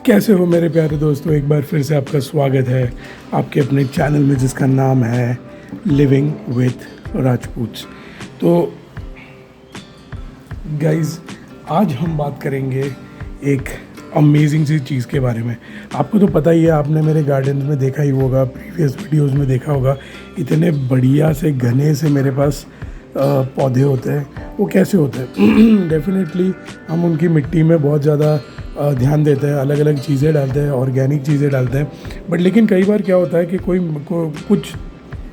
कैसे हो मेरे प्यारे दोस्तों। एक बार फिर से आपका स्वागत है आपके अपने चैनल में जिसका नाम है लिविंग विथ राजपूत। तो गाइस, आज हम बात करेंगे एक अमेजिंग सी चीज़ के बारे में। आपको तो पता ही है, आपने मेरे गार्डन में देखा ही होगा, प्रीवियस वीडियोस में देखा होगा, इतने बढ़िया से घने से मेरे पास पौधे होते हैं। वो कैसे होते हैं? डेफिनेटली हम उनकी मिट्टी में बहुत ज़्यादा ध्यान देते हैं, अलग अलग चीज़ें डालते हैं, ऑर्गेनिक चीज़ें डालते हैं। बट लेकिन कई बार क्या होता है कि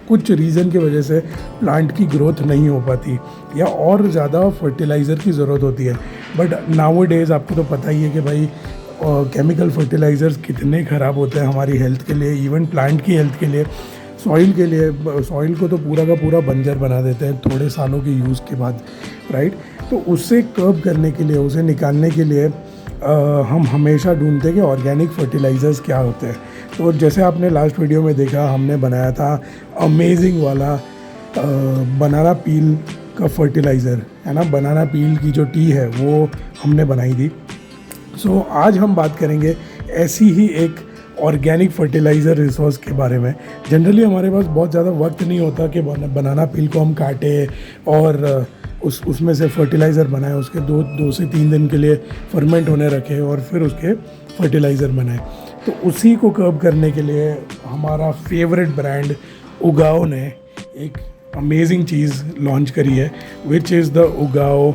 कुछ रीज़न की वजह से प्लांट की ग्रोथ नहीं हो पाती या और ज़्यादा फर्टिलाइज़र की ज़रूरत होती है। बट नाउ डेज़ आपको तो पता ही है कि भाई केमिकल फर्टिलाइज़र्स कितने ख़राब होते हैं हमारी हेल्थ के लिए, इवन प्लांट की हेल्थ के लिए, सॉइल के लिए। सॉइल को तो पूरा का पूरा बंजर बना देते हैं थोड़े सालों के यूज़ के बाद, राइट। तो उससे कर्ब करने के लिए, उसे निकालने के लिए हम हमेशा ढूंढते हैं कि ऑर्गेनिक फर्टिलाइज़र्स क्या होते हैं। तो जैसे आपने लास्ट वीडियो में देखा, हमने बनाया था अमेजिंग वाला बनाना पील का फर्टिलाइज़र, है ना। बनाना पील की जो टी है वो हमने बनाई थी। सो आज हम बात करेंगे ऐसी ही एक ऑर्गेनिक फर्टिलाइज़र रिसोर्स के बारे में। जनरली हमारे पास बहुत ज़्यादा वक्त नहीं होता कि बनाना पील को हम काटें और उसमें से फर्टिलाइज़र बनाएं, उसके दो से तीन दिन के लिए फर्मेंट होने रखें और फिर उसके फर्टिलाइज़र बनाएं। तो उसी को कर्ब करने के लिए हमारा फेवरेट ब्रांड उगाओ ने एक अमेजिंग चीज़ लॉन्च करी है, which is the Ugaoo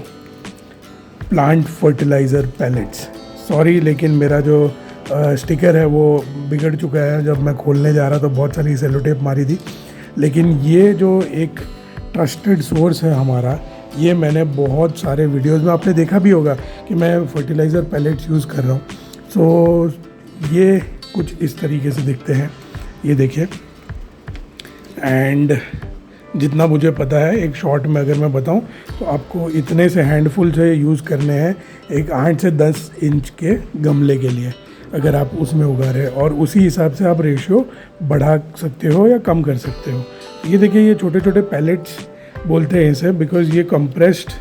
plant fertilizer pellets. Sorry, लेकिन मेरा जो स्टिकर है वो बिगड़ चुका है। जब मैं खोलने जा रहा तो बहुत सारी सेलो टेप मारी थी। लेकिन ये जो एक ट्रस्टेड सोर्स है हमारा, ये मैंने बहुत सारे वीडियोस में आपने देखा भी होगा कि मैं फर्टिलाइज़र पैलेट्स यूज़ कर रहा हूँ। सो ये कुछ इस तरीके से दिखते हैं, ये देखिए। एंड जितना मुझे पता है, एक शॉर्ट में अगर मैं बताऊं तो आपको इतने से हैंडफुल से यूज़ करने हैं एक 8 से 10 इंच के गमले के लिए, अगर आप उसमें उगा रहे हैं। और उसी हिसाब से आप रेशियो बढ़ा सकते हो या कम कर सकते हो। ये देखिए, ये छोटे छोटे पैलेट्स बोलते हैं इसे, बिकॉज़ ये कंप्रेस्ड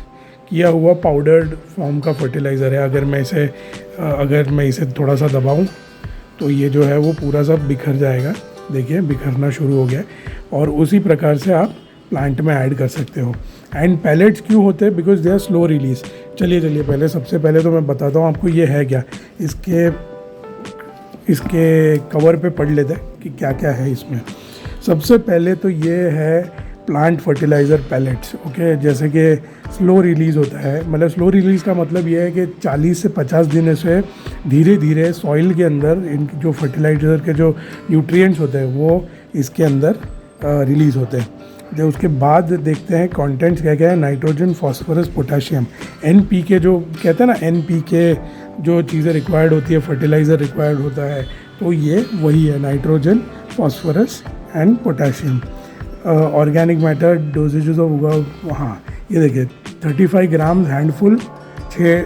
किया हुआ पाउडर्ड फॉर्म का फर्टिलाइज़र है। अगर मैं इसे थोड़ा सा दबाऊं तो ये जो है वो पूरा सा बिखर जाएगा। देखिए, बिखरना शुरू हो गया। और उसी प्रकार से आप प्लांट में ऐड कर सकते हो। एंड पैलेट्स क्यों होते हैं? Because they are slow release. चलिए सबसे पहले तो मैं बताता हूँ आपको ये है क्या। इसके कवर पे पढ़ लेते हैं कि क्या क्या है इसमें। सबसे पहले तो ये है प्लांट फर्टिलाइज़र पैलेट्स, ओके। जैसे कि स्लो रिलीज़ होता है, मतलब स्लो रिलीज़ का मतलब ये है कि 40 से 50 दिन से धीरे धीरे सॉइल के अंदर इन जो फर्टिलाइज़र के जो न्यूट्रिएंट्स होते हैं वो इसके अंदर रिलीज़ होते हैं। जब उसके बाद देखते हैं कंटेंट्स क्या क्या है। नाइट्रोजन, फास्फोरस, पोटाशियम, NPK जो कहते हैं ना, NPK जो चीज़ें रिक्वायर्ड होती है, फर्टिलाइज़र रिक्वायर्ड होता है, तो ये वही है, nitrogen, phosphorus and potassium. Organic matter, dosages of Ugaoo, हाँ ये देखिए 35 ग्राम हैंडफुल 6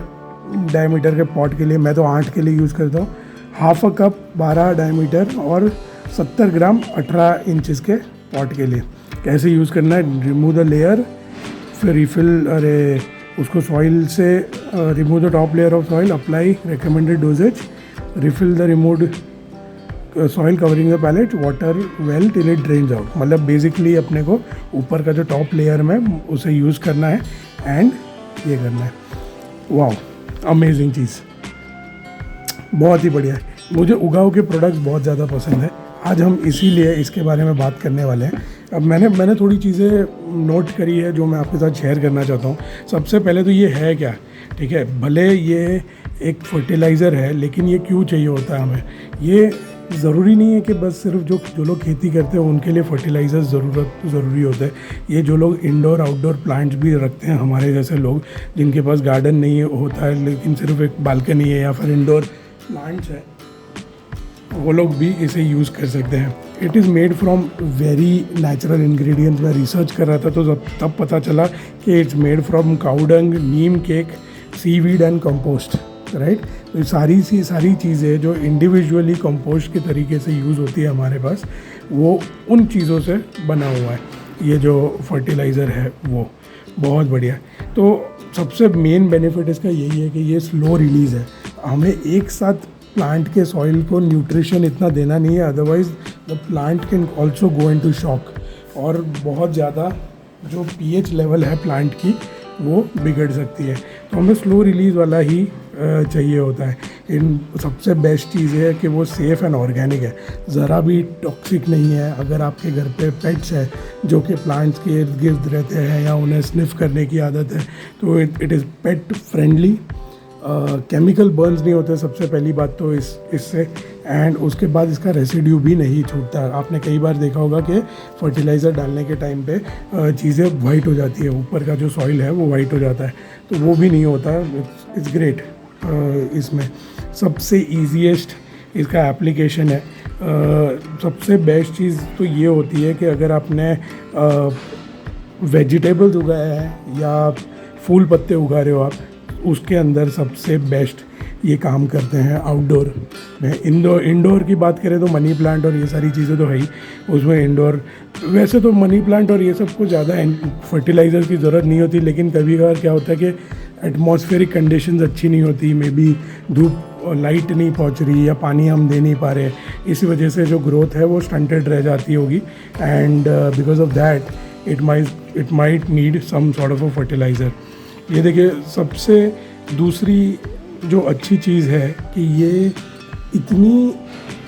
डायमीटर के पॉट के लिए, मैं तो 8 के लिए यूज़ करता हूँ। हाफ अ कप 12 डायमीटर और 70 ग्राम 18 इंचज़ के पॉट के लिए। कैसे यूज़ करना है? रिमूव द लेयर, फिर रिफिल, उसको सॉइल से remove the top layer of soil, apply recommended doses, refill the removed soil covering the pellet, water well till it drains out. मतलब बेसिकली अपने को ऊपर का जो टॉप लेयर में उसे यूज़ करना है एंड ये करना है। वाह, अमेजिंग चीज़, बहुत ही बढ़िया है। मुझे उगाओ के प्रोडक्ट्स बहुत ज़्यादा पसंद है। आज हम इसीलिए इसके बारे में बात करने वाले हैं। अब मैंने थोड़ी चीज़ें नोट करी है जो मैं आपके साथ शेयर करना चाहता हूँ। सबसे पहले तो ये है क्या, ठीक है। भले ये एक फर्टिलाइज़र है, लेकिन ये क्यों चाहिए होता है हमें? ये ज़रूरी नहीं है कि बस सिर्फ जो लोग खेती करते हैं उनके लिए फर्टिलाइज़र ज़रूरी होते हैं। ये जो लोग इंडोर आउटडोर प्लांट्स भी रखते हैं, हमारे जैसे लोग जिनके पास गार्डन नहीं होता है लेकिन सिर्फ एक बालकनी है या फिर इंडोर प्लांट्स है, वो लोग भी इसे यूज़ कर सकते हैं। It is made from very natural ingredients. मैं रिसर्च कर रहा था तो तब पता चला कि it's made from cow dung, Neem cake, seaweed and compost, right. तो सारी चीज़ें जो इंडिविजुअली कंपोस्ट के तरीके से यूज़ होती है हमारे पास, वो उन चीज़ों से बना हुआ है। ये जो फर्टिलाइज़र है वो बहुत बढ़िया। तो सबसे मेन बेनिफिट इसका यही है कि ये स्लो रिलीज़ है। हमें एक साथ प्लांट के सॉइल को न्यूट्रिशन इतना देना नहीं है, otherwise the plant can also go into shock, और बहुत ज़्यादा जो पीएच लेवल है प्लांट की वो बिगड़ सकती है। तो हमें स्लो रिलीज़ वाला ही चाहिए होता है। इन सबसे बेस्ट चीज़ है कि वो सेफ़ एंड ऑर्गेनिक है, ज़रा भी टॉक्सिक नहीं है। अगर आपके घर पे पेट्स है जो कि प्लांट्स के इर्द गिर्द रहते हैं या उन्हें स्निफ करने की आदत है, तो it is pet friendly. Chemical Burns नहीं होते सबसे पहली बात तो इससे, एंड उसके बाद इसका रेसिड्यू भी नहीं छूटता। आपने कई बार देखा होगा कि फर्टिलाइज़र डालने के टाइम पे चीज़ें वाइट हो जाती है, ऊपर का जो सॉइल है वो वाइट हो जाता है, तो वो भी नहीं होता। It's great. इसमें सबसे ईजीएस्ट इसका एप्लीकेशन है। सबसे बेस्ट चीज़ तो ये होती है कि अगर आपने वेजिटेबल्स उगाया है या फूल पत्ते उगा रहे हो आप, उसके अंदर सबसे बेस्ट ये काम करते हैं आउटडोर में। इंडोर की बात करें तो मनी प्लांट और ये सारी चीज़ें तो है ही, उसमें इंडोर वैसे तो मनी प्लांट और ये सब को ज़्यादा फर्टिलाइज़र की ज़रूरत नहीं होती, लेकिन कभी कभार क्या होता है कि एटमॉस्फेरिक कंडीशंस अच्छी नहीं होती, मे बी धूप और लाइट नहीं पहुंच रही या पानी हम दे नहीं पा रहे, इसी वजह से जो ग्रोथ है वो स्टंटेड रह जाती होगी, and because of that it might need some sort of a fertiliser. ये देखिए, सबसे दूसरी जो अच्छी चीज़ है कि ये इतनी,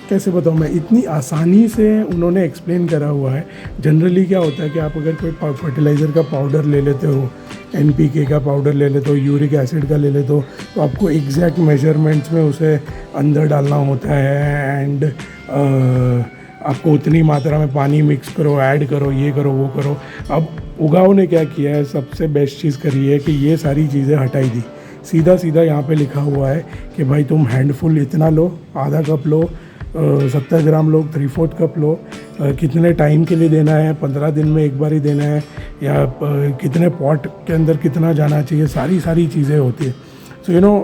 कैसे बताऊँ मैं, इतनी आसानी से उन्होंने एक्सप्लेन करा हुआ है। जनरली क्या होता है कि आप अगर कोई फर्टिलाइज़र का पाउडर ले लेते हो, NPK का पाउडर ले लेते हो, यूरिक एसिड का ले लेते हो, तो आपको एग्जैक्ट मेजरमेंट्स में उसे अंदर डालना होता है, एंड आपको उतनी मात्रा में पानी मिक्स करो, ऐड करो, ये करो, वो करो। अब उगाओ ने क्या किया है, सबसे बेस्ट चीज़ करी है कि ये सारी चीज़ें हटाई दी। सीधा सीधा यहाँ पे लिखा हुआ है कि भाई तुम हैंडफुल इतना लो, आधा कप लो, 70 ग्राम लो, 3/4 कप लो, कितने टाइम के लिए देना है, 15 दिन में एक बार ही देना है, या कितने पॉट के अंदर कितना जाना चाहिए, सारी चीज़ें होती है। So you know,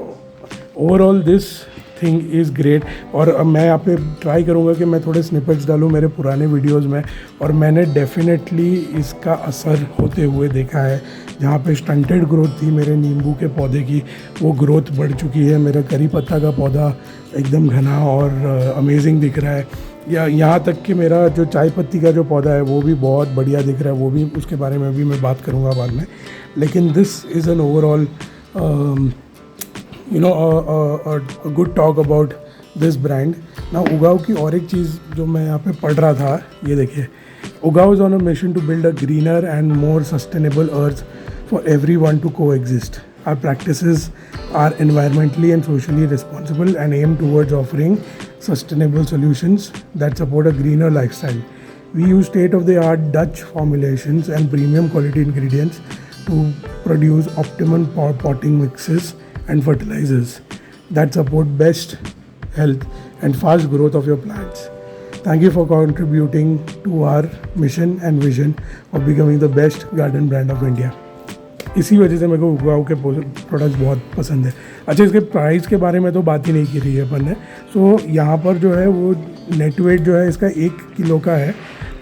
overall this thing is great. और अब मैं यहाँ पे ट्राई करूँगा कि मैं थोड़े स्निपेट्स डालूँ मेरे पुराने वीडियोज़ में, और मैंने डेफिनेटली इसका असर होते हुए देखा है। जहाँ पे स्टंटेड ग्रोथ थी मेरे नींबू के पौधे की, वो ग्रोथ बढ़ चुकी है। मेरा करी पत्ता का पौधा एकदम घना और अमेजिंग दिख रहा है, या यहाँ तक कि मेरा जो चाय पत्ती का जो पौधा है वो भी बहुत बढ़िया दिख रहा है। वो भी, उसके बारे में भी मैं बात करूँगा बाद में। लेकिन this is an overall you know a good talk about this brand. Now उगाओ की और एक चीज़ जो मैं यहाँ पे पढ़ रहा था, ये देखिए, उगाओ is on a mission to build a greener and more sustainable earth for everyone to coexist. Our practices are environmentally and socially responsible and aim towards offering sustainable solutions that support a greener lifestyle. We use state-of-the-art Dutch formulations and premium quality ingredients to produce optimum potting mixes and fertilizers that support best health and fast growth of your plants. Thank you for contributing to our mission and vision of becoming the best garden brand of India. इसी वजह से मेरे को उगाओ के products बहुत पसंद है। अच्छा, इसके प्राइस के बारे में तो बात ही नहीं की रही है अपन ने। सो यहाँ पर जो है वो नेट वेट जो है इसका 1 किलो का है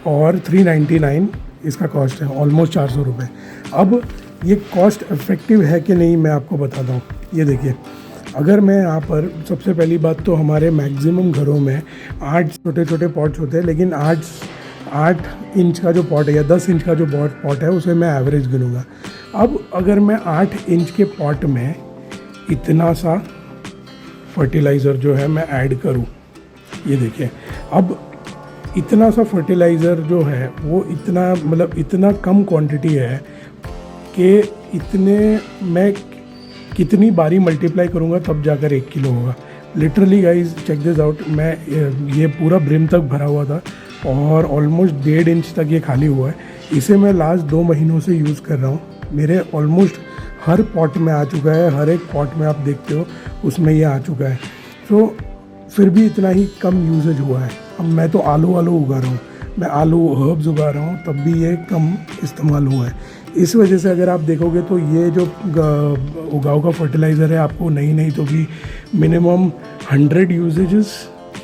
और 399 इसका कॉस्ट है, ऑलमोस्ट 400 रुपये। अब ये कॉस्ट इफेक्टिव है कि नहीं मैं आपको बताता हूँ। ये देखिए, अगर मैं यहाँ पर, सबसे पहली बात तो हमारे मैक्सिमम घरों में 8 छोटे छोटे पॉट्स होते हैं, लेकिन 8 इंच का जो पॉट है या 10 इंच का जो पॉट है उसे मैं एवरेज गिनूँगा। अब अगर मैं 8 इंच के पॉट में इतना सा फर्टिलाइज़र जो है मैं ऐड करूँ, ये देखिए, अब इतना सा फर्टिलाइज़र जो है वो इतना, मतलब इतना कम क्वांटिटी है कि इतने मैं कितनी बारी मल्टीप्लाई करूँगा तब जाकर 1 किलो होगा। Literally guys, check this out. मैं ये पूरा ब्रिम तक भरा हुआ था और ऑलमोस्ट 1.5 इंच तक ये खाली हुआ है। इसे मैं लास्ट 2 महीनों से यूज़ कर रहा हूँ। मेरे ऑलमोस्ट हर पॉट में आ चुका है, हर एक पॉट में आप देखते हो उसमें ये आ चुका है। तो फिर भी इतना ही कम यूजेज हुआ है। अब मैं तो आलू उगा रहा हूँ, मैं आलू हर्ब्स उगा रहा हूँ, तब भी ये कम इस्तेमाल हुआ है। इस वजह से अगर आप देखोगे तो ये जो उगाओ का फर्टिलाइज़र है आपको नहीं तो भी मिनिमम 100 यूजेजेस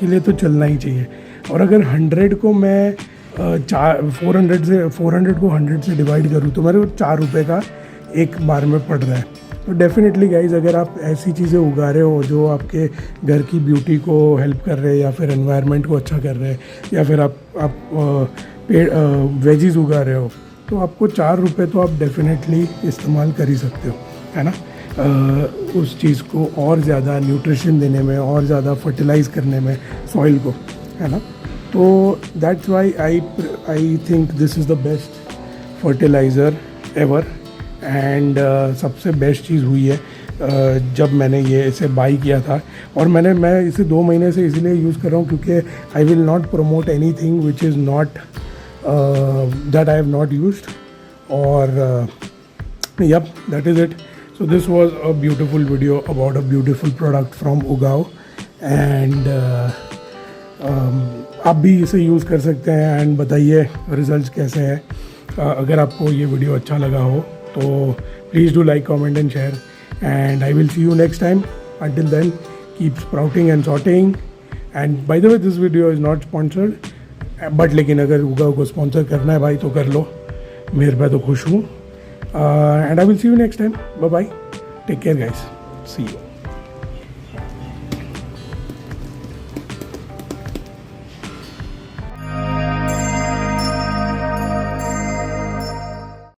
के लिए तो चलना ही चाहिए। और अगर 100 को मैं 400 को 100 से डिवाइड करूँ तो मेरे को 4 रुपये का एक बार में पड़ रहा है। तो डेफिनेटली गाइज अगर आप ऐसी चीज़ें उगा रहे हो जो आपके घर की ब्यूटी को हेल्प कर रहे हैं या फिर एनवायरनमेंट को अच्छा कर रहे हैं, या फिर आप पेड़ वेजीज उगा रहे हो, तो आपको 4 रुपये तो आप डेफिनेटली इस्तेमाल कर ही सकते हो, है ना। उस चीज़ को और ज़्यादा न्यूट्रिशन देने में, और ज़्यादा फर्टिलाइज करने में सॉइल को, है ना। तो that's why I think this is the best fertiliser ever. And सबसे बेस्ट चीज़ हुई है जब मैंने ये इसे बाई किया था, और मैं इसे 2 महीने से इसलिए यूज़ कर रहा हूँ क्योंकि I will not promote any thing which is not that I have not used, और yep, that is it. So this was a beautiful video about a beautiful product from Ugao, and आप भी इसे use कर सकते हैं and बताइए results कैसे हैं। अगर आपको ये वीडियो अच्छा लगा हो तो please do like, comment and share, and I will see you next time. Until then, keep sprouting and sorting. And by the way, this video is not sponsored, but लेकिन अगर उगाओ को स्पॉन्सर करना है भाई तो कर लो, मेरे पे तो खुश हूँ। And I will see you next time. Bye bye. Take care guys. See you.